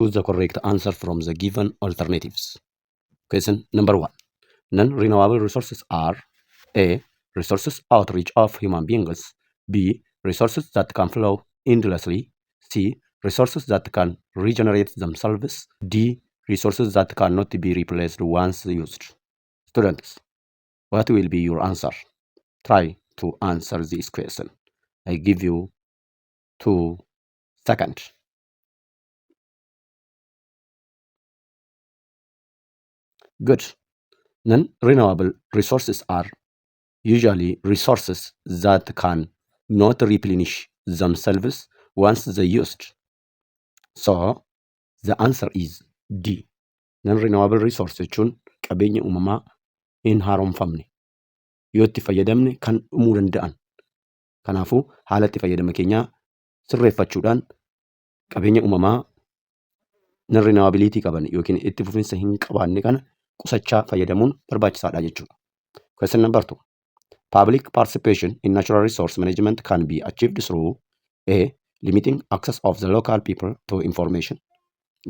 Choose the correct answer from the given alternatives. Question number 1. Non-renewable resources are A. Resources outreach of human beings. B. Resources that can flow endlessly. C. Resources that can regenerate themselves. D. Resources that cannot be replaced once used. Students, what will be your answer? Try to answer this question. I give you 2 seconds. Good. Non-renewable resources are usually resources that can not replenish themselves once they used. So the answer is D. Non-renewable resources jechuun qabeenya uumamaa hin haaromfamne yoo itti fayyadamne kan dhumuu danda'an. Kanaafuu haala itti fayyadama keenyaa sirreeffachuudhaan qabeenya uumamaa non-renewability qaban yookiin itti fufinsa hin qabaanne kana qusachaa fayyadamuun barbaachisaadha jechuudha. Question number 2. Public participation in natural resource management can be achieved through A. Limiting access of the local people to information.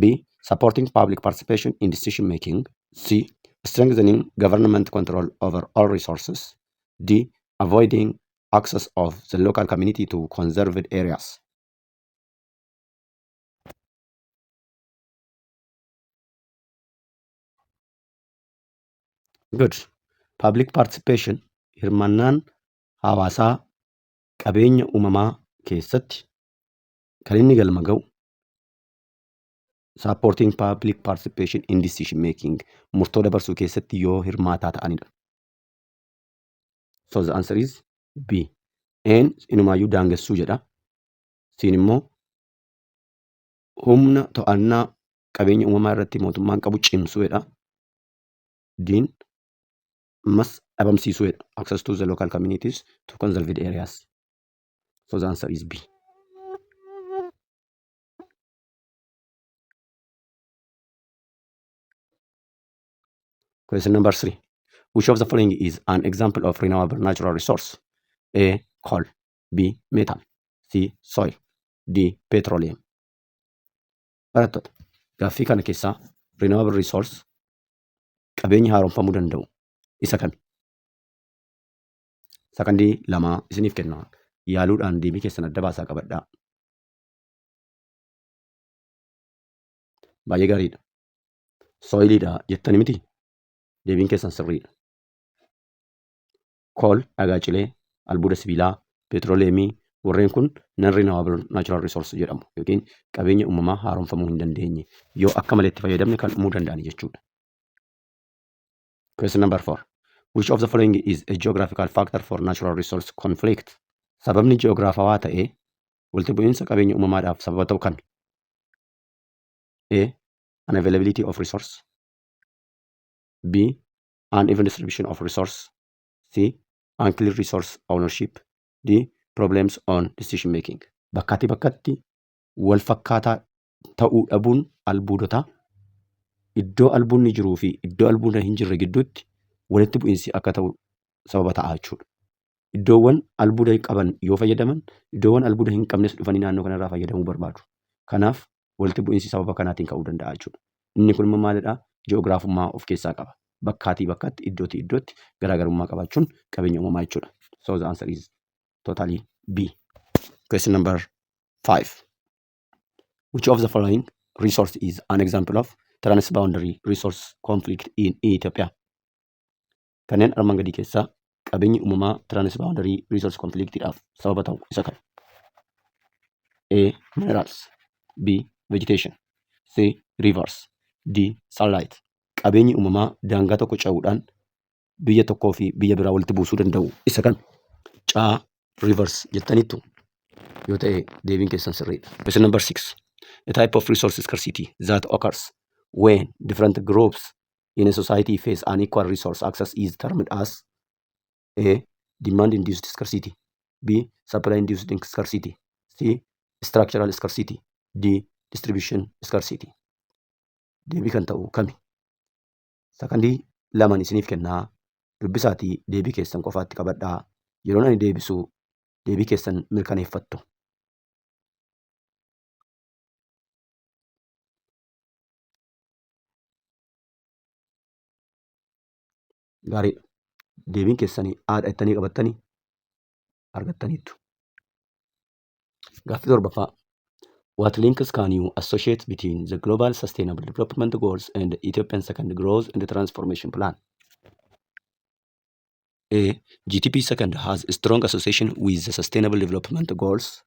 B. Supporting public participation in decision making. C. Strengthening government control over all resources. D. Avoiding access of the local community to conserved areas. Good. Public participation hirmaannaan hawaasaa qabeenya uumamaa keessatti kan inni galma ga'u supporting public participation in decision making murtoo dabarsuu keessatti yoo hirmaataa ta'anidha. So the answer is B. N inumaayyuu daangessuu jedha. Siin immoo humna to'annaa qabeenya uumamaa irratti mootummaan qabu cimsuudha. Diin ammas dhabamsiisuudha. Access to the local communities to conserved areas. So the answer is B. Question number 3. Which of the following is an example of renewable natural resource? A. Coal. B. Metal. C. Soil. D. Petroleum. Barattoota, gaaffii kana keessaa renewable resource qabeenya haaromfamuu danda'u isa kami? Sakandii 2 isiniif kenna. Yaaluudhaan deebii keessan adda baasaa qabadhaa. Baay'ee gaariidha. Soiliidha jettani miti? Deebiin keessan sirriidha. Coal, dhagaa cilee, albuuda sibiilaa, petrooleemii warreen kun non-renewable natural resource jedhamu yookiin qabeenya uumamaa haaromfamuu hin dandeenye yoo akka malee itti fayyadamne kan dhumuu danda'an jechuudha. Question number 4. Which of the following is a geographical factor for natural resource conflict? Sababni ji'oogiraafawaa ta'ee walitti bu'iinsa qabeenya uumamaadhaaf sababa ta'u kan A. Unavailability of resource. B. Uneven distribution of resource. C. Unclear resource ownership. D. Problems on decision making. Bakkatti bakkatti wal fakkaataa ta'uu dhabuun albuudotaa iddoo albuudni jiruu fi iddoo albuudni hin jirre gidduutti walitti bu'iinsi akka ta'u sababa ta'a jechuudha. Iddoowwan albuuda qaban yoo fayyadaman, iddoowwan albuuda hin qabnes dhufanii naannoo kanarraa fayyadamuu barbaadu. Kanaaf walitti bu'iinsi sababa kanaatiin ka'uu danda'a jechuudha. Inni kun immoo maalidhaa? Ji'oogiraafummaa of keessaa qaba. Bakkaatii bakkatti iddootii iddootti garaagarummaa qabaachuun qabeenya uumamaa jechuudha. So the answer is totally B. Question number 5. Which of the following resource is an example of transboundary resource conflict in Ethiopia? Kanneen armaan gadii keessaa qabeenyi uumamaa transboundary resource conflictidhaaf sababa ta'u isa kam? A. Minerals. B. Vegetation. C. Rivers. D. Sunlight. Qabeenyi uumamaa daangaa tokko ce'uudhaan biyya tokkoo fi biyya biraa walitti buusuu danda'u isa kam? Caa rivers jettaniittu yoo ta'e deebiin keessan sirriidha. Question number 6. A type of resource scarcity that occurs when different groups in a society face unequal resource access is termed as A. Demand-induced scarcity. B. Supply-induced scarcity. C. Structural scarcity. D. Distribution scarcity. Deebii kan ta'u kami? Sakandii 2 isiniif kennaa. Dubbisaatii deebii keessan qofaatti qabadhaa. Yeroo ani deebisu deebii keessan mirkaneeffattu. Gaariidha. Deebiin keessanii haadha jettanii qabattanii argattaniittu. Gaaffii torbaffaa. What links can you associate between the Global Sustainable Development Goals and the Ethiopian Second Growth and Transformation Plan? A. GTP Second has a strong association with the Sustainable Development Goals.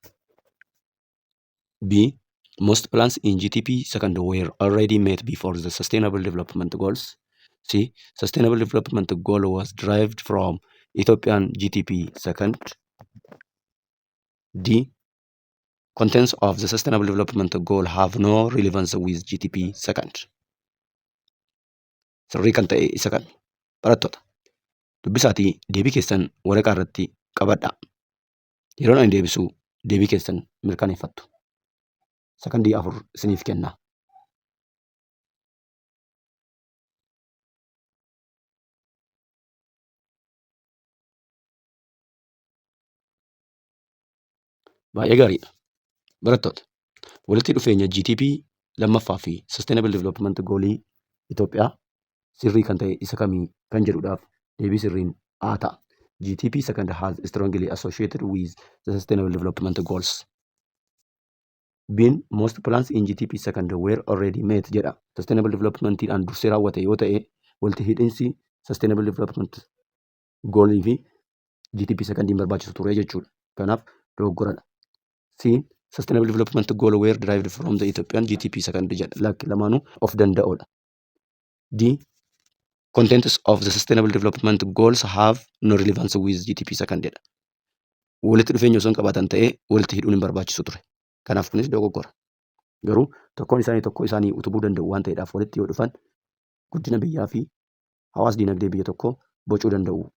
B. Most plans in GTP Second were already met before the Sustainable Development Goals. C. Sustainable Development Goal was derived from Ethiopian GTP Second. D. Contents of the Sustainable Development Goal have no relevance with GTP Second. Sirrii kan ta'e isa kan barattoota dubbisaatii deebii keessan waraqaa irratti qabadhaa. Yeroon ani deebisu deebii keessan mirkaneeffattu. Sakandii 4 isiniif kenna. Baay'ee gaariidha. Barattoota walitti dhufeenya GTP lammaffaa fi Sustainable Development Goalii Itoophiyaa sirrii kan ta'e isa kamii kan jedhuudhaaf deebii sirriin A ta'a. GTP Second has strongly associated with the Sustainable Development Goals. B'n most plans in GTP Second were already met jedha. Sustainable Developmentidhaan dursee raawwate yoo ta'e walitti hidhinsi Sustainable Development Goalii fi GTP Secondiin barbaachisu ture jechuudha. Kanaaf dogoggoradha. C. Sustainable Development Goal were derived from the Ethiopian GTP Second jedha. Lakki lamaanuu of danda'oodha. D. Contents of the Sustainable Development Goals have no relevance with GTP Second jedha. Walitti dhufeenya osoo hin qabaatan ta'ee walitti hidhuun hin barbaachisu ture. Kanaaf kunis dogoggora. Garuu tokkoon isaanii utubuu danda'u waan ta'eedhaaf walitti yoo dhufan guddina biyyaa fi hawaas dinagdee biyya tokkoo bocuu danda'u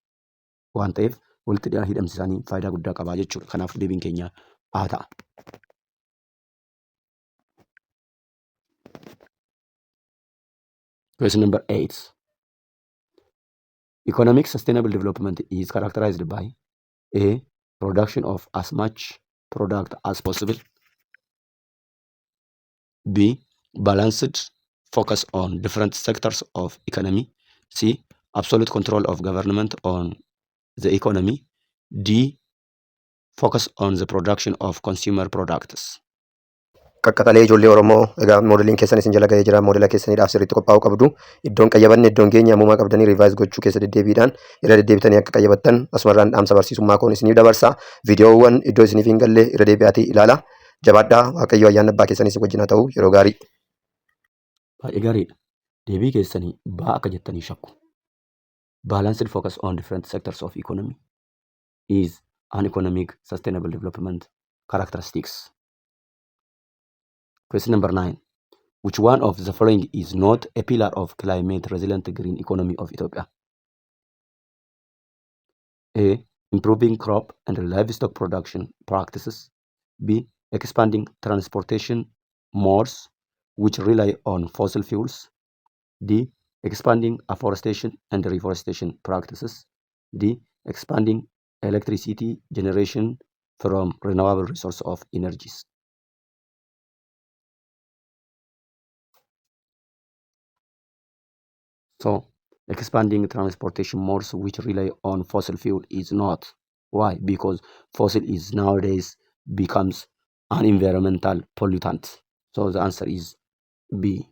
waan ta'eef walitti hidhamsi isaanii faayidaa guddaa qabaa jechuudha. Kanaaf deebiin keenya A ta'a. Question number 8. Economic sustainable development is characterized by A. Production of as much product as possible. B. Balanced focus on different sectors of economy. C. Absolute control of government on the economy. D. Focus on the production of consumer products. Qaqqaxalee ijoollee Oromoo egaa moodeliin keessan isin jala ga'ee jira. Moodela keessaniidhaaf sirriitti qophaa'uu qabdu. Iddoon qayyabanne iddoon keenya ammumaa qabdanii rivaayis gochuu keessa deddeebiidhaan irra deddeebitanii akka qayyabattan asumarraan dhaamsa barsiisummaa koon isiniif dabarsa. Viidiyoowwan iddoo isiniif hin galle irra deebi'aatii ilaala. Jabaadhaa. Waaqayyo ayyaana abbaa keessanis wajjin haa ta'u. Yeroo gaarii. Baay'ee gaariidha. Deebii keessanii ba'aa akka jettanii shakku. Balanced focus on different sectors of economy is an economic sustainable development characteristics. Question number 9. Which one of the following is not a pillar of climate resilient green economy of Ethiopia? A. Improving crop and livestock production practices. B. Expanding transportation modes which rely on fossil fuels. D. Expanding afforestation and reforestation practices. D. Expanding electricity generation from renewable resource of energies. So, expanding transportation modes which rely on fossil fuel is not. Why? Because fossil is nowadays becomes an environmental pollutant. So the answer is B.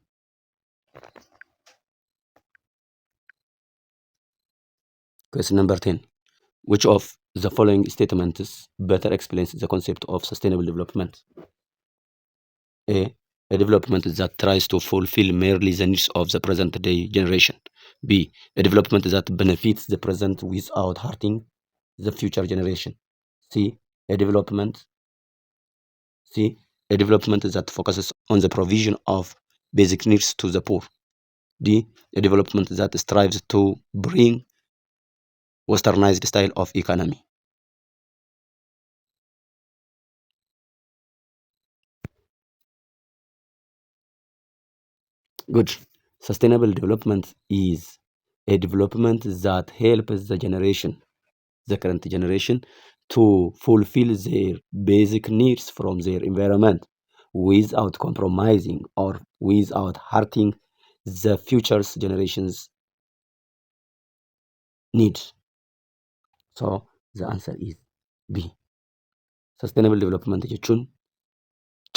Question number 10. Which of the following statements better explains the concept of sustainable development? A. A development that tries to fulfill merely the needs of the present day generation. B. A development that benefits the present without hurting the future generation. C. A development that focuses on the provision of basic needs to the poor. D. A development that strives to bring westernized style of economy. Good. Sustainable development is a development that helps the current generation, to fulfill their basic needs from their environment without compromising or without hurting the future generations needs. So the answer is B. Sustainable development jechuun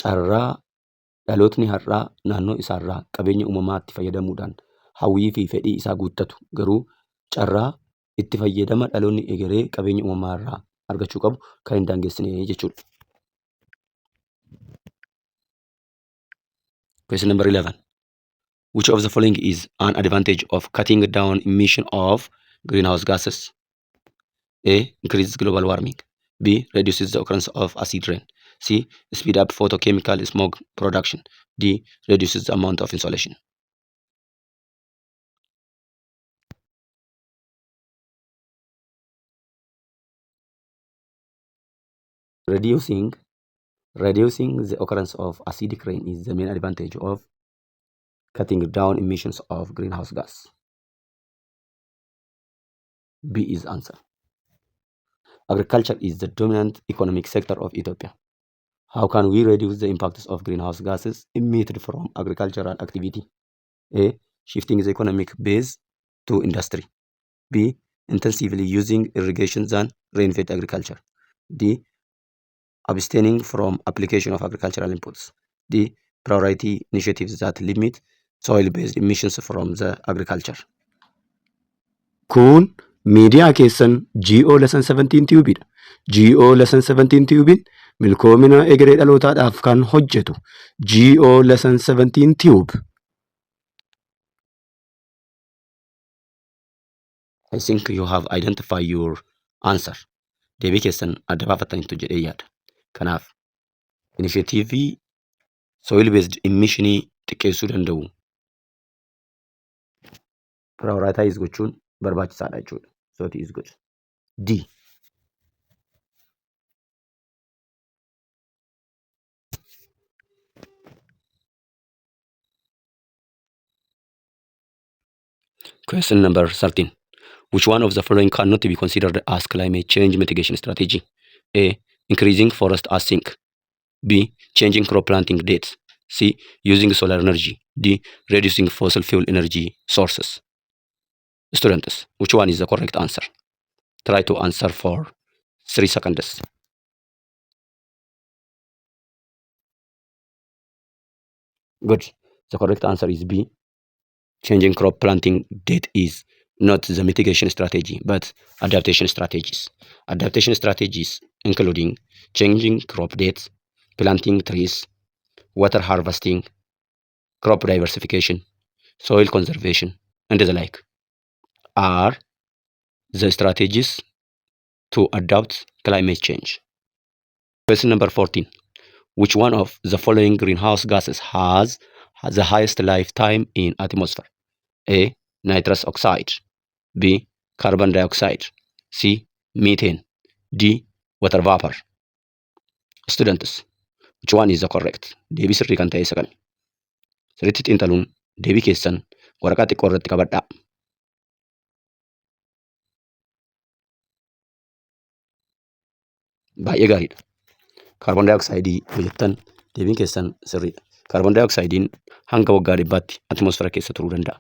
carraa dhalootni har'aa naannoo isaarraa qabeenya uumamaatti fayyadamuudhaan hawwii fi fedhii isaa guuttatu garuu carraa itti fayyadama dhaloonni egeree qabeenya uumamaarraa argachuu qabu kan hin daangessine jechuudha. Question number 11. Which of the following is an advantage of cutting down emission of greenhouse gases? A. Increases global warming. B. Reduces the occurrence of acid rain. C. Speed up photochemical smoke production. D. Reduces the amount of insolation. Reducing the occurrence of acidic rain is the main advantage of cutting down emissions of greenhouse gas. B is answer. Agriculture is the dominant economic sector of Ethiopia. How can we reduce the impacts of greenhouse gases emitted from agricultural activity? A. Shifting the economic base to industry. B. Intensively using irrigation than rain-fed agriculture. D. Abstaining from application of agricultural inputs. D. Priority initiatives that limit soil-based emissions from the agriculture. Kun miidiyaa keessan GO Lesson 17 Tube'dha. GO Lesson 17 Tube'n milkoomina egeree dhalootaadhaaf kan hojjetu GO Lesson 17 Tube. I think you have identified your answer. Deebii keessan adda baafattaniitu jedhee yaada. Kanaaf initiatiivii soil based emissionii xiqqeessuu danda'u prioritize gochuun barbaachisaadha jechuudha. So it is good. D. Question number 13. Which one of the following cannot be considered as climate change mitigation strategy? A. Increasing forest as sink. B. Changing crop planting dates. C. Using solar energy. D. Reducing fossil fuel energy sources. Students, which one is the correct answer? Try to answer for 3 seconds. Good. The correct answer is B. Changing crop planting date is not the mitigation strategy, but adaptation strategies. Adaptation strategies including changing crop dates, planting trees, water harvesting, crop diversification, soil conservation, and the like are the strategies to adapt climate change. Question number 14. Which one of the following greenhouse gases has the highest lifetime in atmosphere? A. Nitrous oxide. B. Carbon dioxide. C. Methane. D. Water vapor. Students, which one is the correct? Deebii sirrii kan ta'e isa kami? Sirriitti xiinxaluun deebii keessan waraqaa xiqqoo irratti qabadhaa. Baay'ee gaariidha. Carbon dioxide yoo jettan deebiin keessan sirriidha. Carbon dioxide hanga waggaa 100tti atmosfeera keessa turuu danda'a.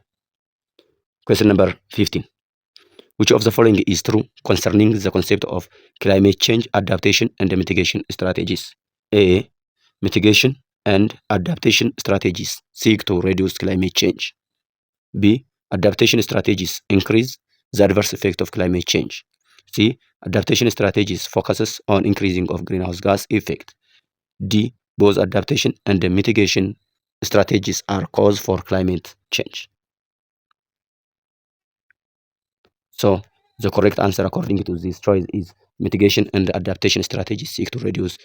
Question number 15. Which of the following is true concerning the concept of climate change adaptation and mitigation strategies? A. Mitigation and adaptation strategies seek to reduce climate change. B. Adaptation strategies increase the adverse effect of climate change. C. Adaptation strategies focuses on increasing of greenhouse gas effect. D. Both adaptation and mitigation strategies are cause for climate change. So the correct answer according to this choice is mitigation and adaptation strategies seek to reduce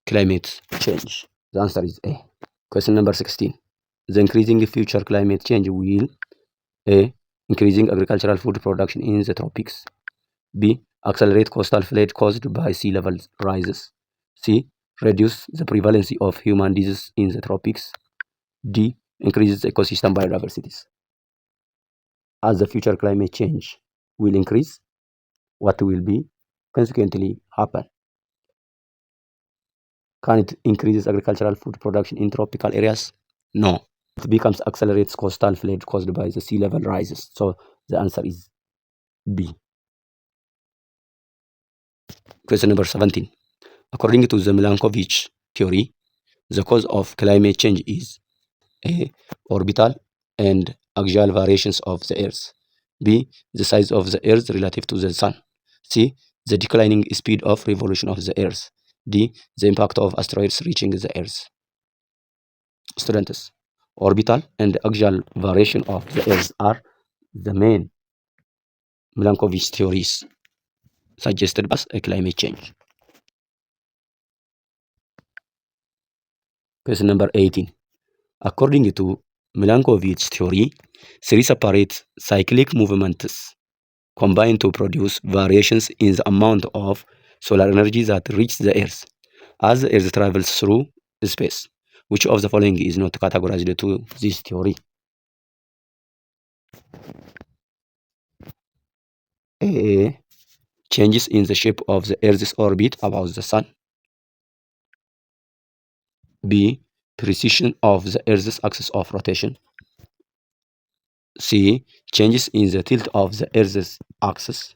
climate change. The answer is A. Question number 16. The increasing future climate change will A. Increasing agricultural food production in the tropics. B. Accelerate coastal flood caused by sea level rises. C. Reduce the prevalence of human diseases in the tropics. D. Increases ecosystem biodiversities. As the future climate change will increase, what will be consequently happen? Can it increase agricultural food production in tropical areas? No. It becomes accelerates coastal flood caused by the sea level rises. So the answer is B. Question number 17. According to the Milankovitch theory, the cause of climate change is A. Orbital and axial variations of the Earth. B. The size of the Earth relative to the Sun. C. The declining speed of revolution of the Earth. D. The impact of asteroids reaching the Earth. Students, orbital and axial variation of the Earth are the main Milankovitch theories suggested as a climate change. Question number 18. According to Milankovitch theory, three separate cyclic movements combine to produce variations in the amount of solar energy that reaches the Earth as the Earth travels through space. Which of the following is not categorized to this theory? A. Changes in the shape of the Earth's orbit about the Sun. B. Precession of the Earth's axis of rotation. C. Changes in the tilt of the Earth's axis.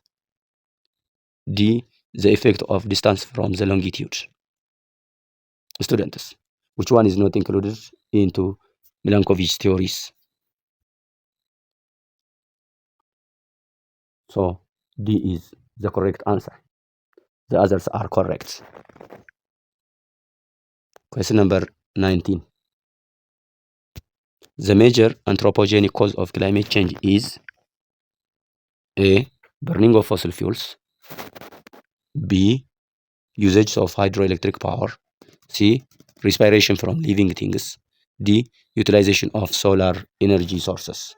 D. The effect of distance from the longitude. Students, which one is not included into Milankovitch theories? So D is the correct answer. The others are correct. Question number 19. The major anthropogenic cause of climate change is A. Burning of fossil fuels. B. Usage of hydroelectric power. C. Respiration from living things. D. Utilization of solar energy sources.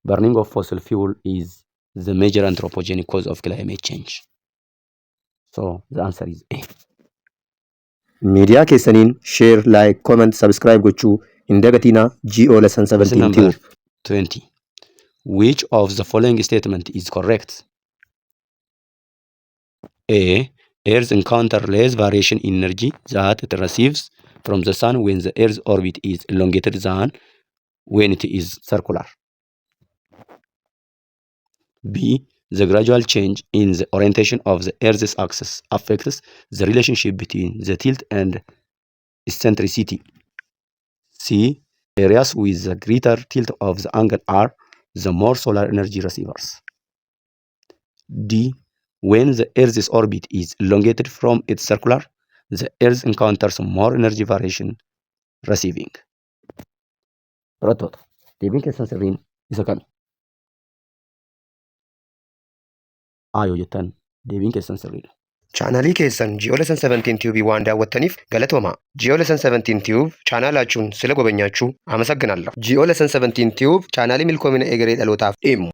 Burning of fossil fuel is the major anthropogenic cause of climate change. So the answer is A. Miidiyaa keessaniin share, like, comment, subscribe gochuu hin dagatinaa. GO lesson 17 number 20. Which of the following statement is correct? A. Earth encounters less variation in energy that it receives from the Sun when the Earth's orbit is elongated than when it is circular. B. The gradual change in the orientation of the Earth's axis affects the relationship between the tilt and eccentricity. C. Areas with the greater tilt of the angle are the more solar energy receivers. D. When the Earth's orbit is elongated from its circular, the Earth encounters more energy variation receiving. Barattoota, deebiin keessan sirriin isa kami? Yoo jettan deebiin keessan sirriidha. chaanaalii keessan GO lesson 17 tiዩብ waan daawwattaniif galatooma. GO lesson 17 tiዩብ chaanaalachuun sila gobanyaachuu amasagganaalla. GO lesson 17 tiዩብ chaanaalii milkoomina egeree dhalootaaf dhimmu.